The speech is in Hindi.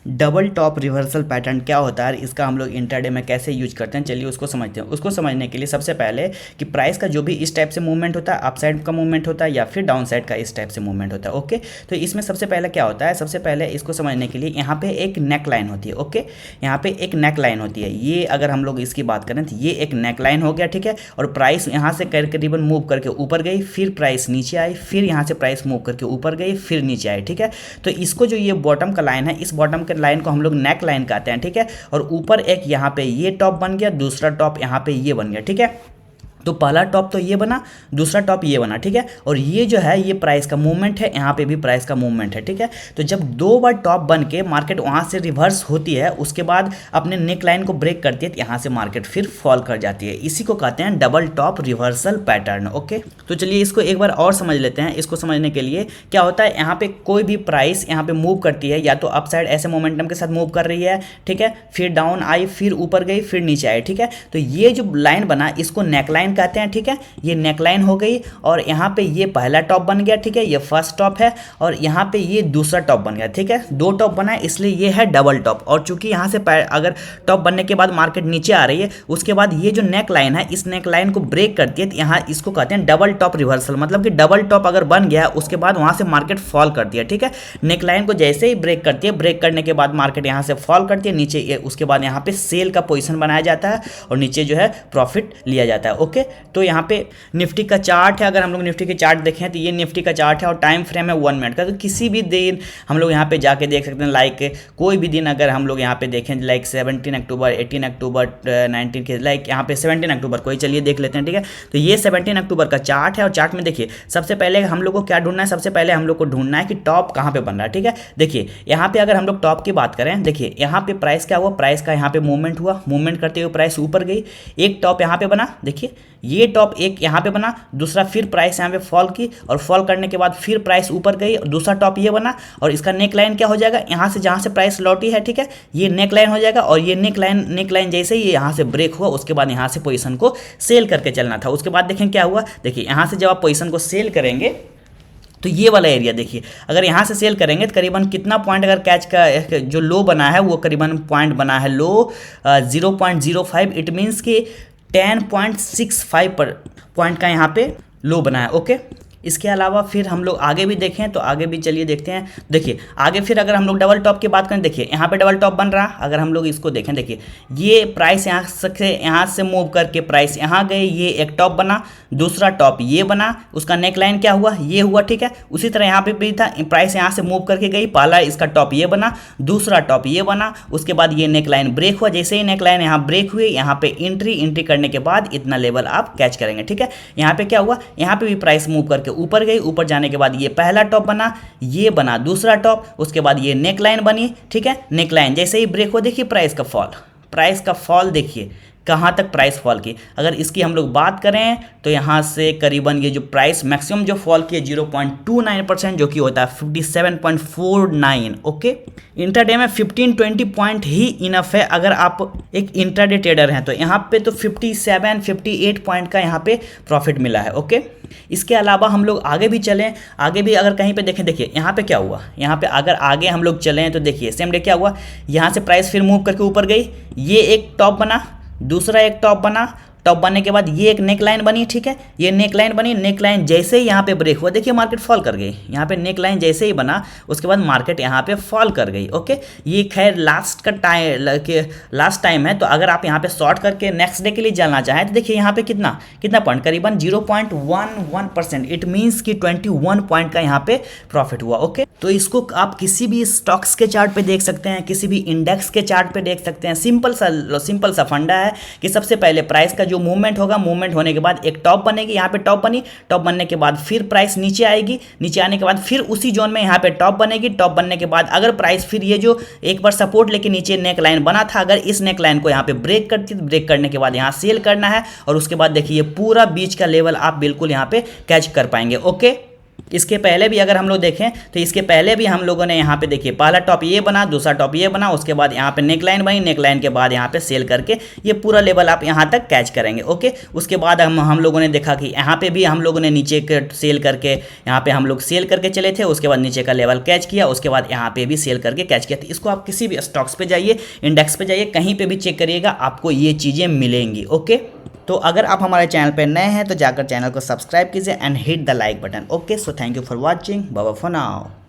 डबल टॉप रिवर्सल पैटर्न क्या होता है, इसका हम लोग इंट्राडे में कैसे यूज करते हैं, चलिए उसको समझते हैं। उसको समझने के लिए सबसे पहले कि प्राइस का जो भी इस टाइप से मूवमेंट होता है, अप साइड का मूवमेंट होता है या फिर डाउन साइड का इस टाइप से मूवमेंट होता है। ओके, तो इसमें सबसे पहले क्या होता है, सबसे पहले इसको समझने के लिए यहाँ पे एक नेक लाइन होती है। ओके, यहाँ पे एक नेक लाइन होती है, ये अगर हम लोग इसकी बात करें तो ये एक नेक लाइन हो गया, ठीक है। और प्राइस यहाँ से करीबन मूव करके ऊपर गई, फिर प्राइस नीचे आई, फिर यहाँ से प्राइस मूव करके ऊपर गई, फिर नीचे आई, ठीक है। तो इसको जो ये बॉटम का लाइन है, इस बॉटम के लाइन को हम लोग नेक लाइन कहते हैं, ठीक है। और ऊपर एक यहाँ पे ये टॉप बन गया, दूसरा टॉप यहाँ पे ये बन गया, ठीक है। तो पहला टॉप तो ये बना, दूसरा टॉप ये बना, ठीक है। और ये जो है ये प्राइस का मूवमेंट है, यहाँ पे भी प्राइस का मूवमेंट है, ठीक है। तो जब दो बार टॉप बन के मार्केट वहाँ से रिवर्स होती है, उसके बाद अपने नेक लाइन को ब्रेक करती है, तो यहाँ से मार्केट फिर फॉल कर जाती है। इसी को कहते हैं double top reversal pattern. Okay, तो चलिए इसको एक बार और समझ लेते हैं। इसको समझने के लिए क्या होता है, यहाँ पे कोई भी प्राइस यहाँ पे मूव करती है, या तो अप साइड ऐसे मोमेंटम के साथ मूव कर रही है, ठीक है, फिर डाउन आई, फिर ऊपर गई, फिर नीचे आई, ठीक है। तो ये जो लाइन बना इसको नेक लाइन कहते हैं, ठीक है। ये नेकलाइन हो गई, और यहाँ पे ये पहला टॉप बन गया, ठीक है, ये फर्स्ट टॉप है, और यहाँ पे ये दूसरा टॉप बन गया, ठीक है। दो टॉप बना है, इसलिए ये है डबल टॉप। और चूंकि यहाँ से अगर टॉप बनने के बाद मार्केट नीचे आ रही है, उसके बाद ये जो नेक लाइन है, इस नेक लाइन को ब्रेक करती है, तो यहाँ इसको कहते हैं डबल टॉप रिवर्सल। मतलब कि डबल टॉप अगर बन गया, उसके बाद वहाँ से मार्केट फॉल करती है, ठीक है। नेक लाइन को जैसे ही ब्रेक करती है, ब्रेक करने के बाद मार्केट यहाँ से फॉल करती है नीचे, उसके बाद यहाँ पे सेल का पोजिशन बनाया जाता है, और नीचे जो है प्रॉफिट लिया जाता है। ओके, तो यहाँ पे निफ्टी का चार्ट है, अगर हम लोग निफ्टी के चार्ट देखें तो ये निफ्टी का चार्ट है, और टाइम फ्रेम है 1 मिनट का। तो किसी भी दिन हम लोग यहाँ पे जाके देख सकते हैं, लाइक कोई भी दिन अगर हम लोग यहाँ पे देखें, लाइक 17 अक्टूबर, 18 अक्टूबर, 19 के, लाइक यहाँ पे 17 अक्टूबर को ही चलिए देख लेते हैं, ठीक है। तो ये 17 अक्टूबर का चार्ट है, और चार्ट में देखिए सबसे पहले हम लोग को क्या ढूंढना है, सबसे पहले हम लोग को ढूंढना है कि टॉप कहाँ पे बन रहा है, ठीक है। देखिए यहाँ पे अगर हम लोग टॉप की बात करें, देखिए यहाँ पे प्राइस क्या हुआ, प्राइस का यहाँ पे मूवमेंट हुआ, मूवमेंट करते हुए प्राइस ऊपर गई, एक टॉप यहाँ पे बना, देखिए ये टॉप एक यहाँ पे बना, दूसरा फिर प्राइस यहाँ पे फॉल की, और फॉल करने के बाद फिर प्राइस ऊपर गई, दूसरा टॉप ये बना, और इसका नेक लाइन क्या हो जाएगा, यहाँ से जहाँ से प्राइस लौटी है, ठीक है, ये नेक लाइन हो जाएगा। और ये नेक लाइन जैसे ही यहाँ से ब्रेक हुआ, उसके बाद यहाँ से पोजीशन को सेल करके चलना था। उसके बाद देखें क्या हुआ, देखिए यहाँ से जब आप पोजीशन को सेल करेंगे तो ये वाला एरिया देखिए, अगर यहाँ से सेल करेंगे तो करीबन कितना पॉइंट, अगर कैच का जो लो बना है वो करीबन पॉइंट बना है लो 0.05, इट मीन्स कि 10.65 पर पॉइंट का यहाँ पे लो बना है। ओके, इसके अलावा फिर हम लोग आगे भी देखें, तो आगे भी चलिए देखते हैं। देखिए आगे फिर अगर हम लोग डबल टॉप की बात करें, देखिए यहाँ पे डबल टॉप बन रहा, अगर हम लोग इसको देखें, देखिए ये प्राइस यहाँ से मूव करके प्राइस यहाँ गई, ये एक टॉप बना, दूसरा टॉप ये बना, उसका नेक लाइन क्या हुआ, ये हुआ, ठीक है। उसी तरह यहाँ पे भी था, प्राइस यहाँ से मूव करके गई, पहला इसका टॉप ये बना, दूसरा टॉप ये बना, उसके बाद ये नेक लाइन ब्रेक हुआ, जैसे ही नेक लाइन यहाँ ब्रेक हुई, यहाँ पे एंट्री करने के बाद इतना लेवल आप कैच करेंगे, ठीक है। यहाँ पे क्या हुआ, यहाँ पे भी प्राइस मूव करके ऊपर गई, ऊपर जाने के बाद ये पहला टॉप बना, ये बना दूसरा टॉप, उसके बाद ये नेक लाइन बनी, ठीक है। नेक लाइन जैसे ही ब्रेक हो, देखिए प्राइस का फॉल देखिए कहाँ तक प्राइस फॉल की। अगर इसकी हम लोग बात करें तो यहाँ से करीबन ये जो प्राइस मैक्सिमम जो फॉल की है 0.29%, जो कि होता है 57.49। ओके, इंट्राडे में 15-20 पॉइंट ही इनफ है अगर आप एक इंट्राडे ट्रेडर हैं, तो यहाँ पे तो 57-58 पॉइंट का यहाँ पे प्रॉफिट मिला है। ओके, इसके अलावा हम लोग आगे भी चलें, आगे भी अगर कहीं पे देखें, देखिए यहाँ पे क्या हुआ, यहाँ पे अगर आगे हम लोग चलें तो देखिए सेम डे क्या हुआ, यहाँ से प्राइस फिर मूव करके ऊपर गई, ये एक टॉप बना, दूसरा एक टॉप बना, टॉप बनने के बाद ये एक नेक लाइन बनी, ठीक है। ये नेक लाइन बनी, नेक लाइन जैसे ही यहाँ पे ब्रेक हुआ, देखिए मार्केट फॉल कर गई। यहाँ पे नेक लाइन जैसे ही बना, उसके बाद मार्केट यहाँ पे फॉल कर गई। ओके, ये खैर लास्ट टाइम है, तो अगर आप यहाँ पे शॉर्ट करके नेक्स्ट डे के लिए जाना चाहें तो देखिए यहाँ पे कितना पॉइंट, करीबन 0.11%, इट मीन्स कि 21 पॉइंट का यहाँ पे प्रॉफिट हुआ। ओके, तो इसको आप किसी भी स्टॉक्स के चार्ट पे देख सकते हैं, किसी भी इंडेक्स के चार्ट पे देख सकते हैं। सिंपल सा फंडा है कि सबसे पहले प्राइस का जो मूवमेंट होगा, मूवमेंट होने के बाद एक टॉप बनेगी, यहाँ पे टॉप बनी, टॉप बनने के बाद फिर प्राइस नीचे आएगी, नीचे आने के बाद फिर उसी जोन में यहाँ पे टॉप बनेगी, टॉप बनने के बाद अगर प्राइस फिर ये जो एक बार सपोर्ट लेके नीचे नेक लाइन बना था, अगर इस नेक लाइन को यहाँ पे ब्रेक करती, तो ब्रेक करने के बाद यहाँ सेल करना है, और उसके बाद देखिए पूरा बीच का लेवल आप बिल्कुल यहाँ पे कैच कर पाएंगे। ओके, इसके पहले भी अगर हम लोग देखें तो इसके पहले भी हम लोगों ने यहाँ पे देखिए पहला टॉप ये बना, दूसरा टॉप ये बना, उसके बाद यहाँ पे नेक लाइन बनी, नेक लाइन के बाद यहाँ पे सेल करके ये पूरा लेवल आप यहाँ तक कैच करेंगे। ओके, उसके बाद हम लोगों ने देखा कि यहाँ पे भी हम लोगों ने नीचे सेल करके यहाँ पे हम लोग सेल करके चले थे, उसके बाद नीचे का लेवल कैच किया, उसके बाद यहाँ पे भी सेल करके कैच किया। तो इसको आप किसी भी स्टॉक्स पे जाइए, इंडेक्स पे जाइए, कहीं पे भी चेक करिएगा, आपको ये चीज़ें मिलेंगी। ओके, तो अगर आप हमारे चैनल पर नए हैं तो जाकर चैनल को सब्सक्राइब कीजिए and hit the like button. Okay, so thank you for watching, bye bye for now.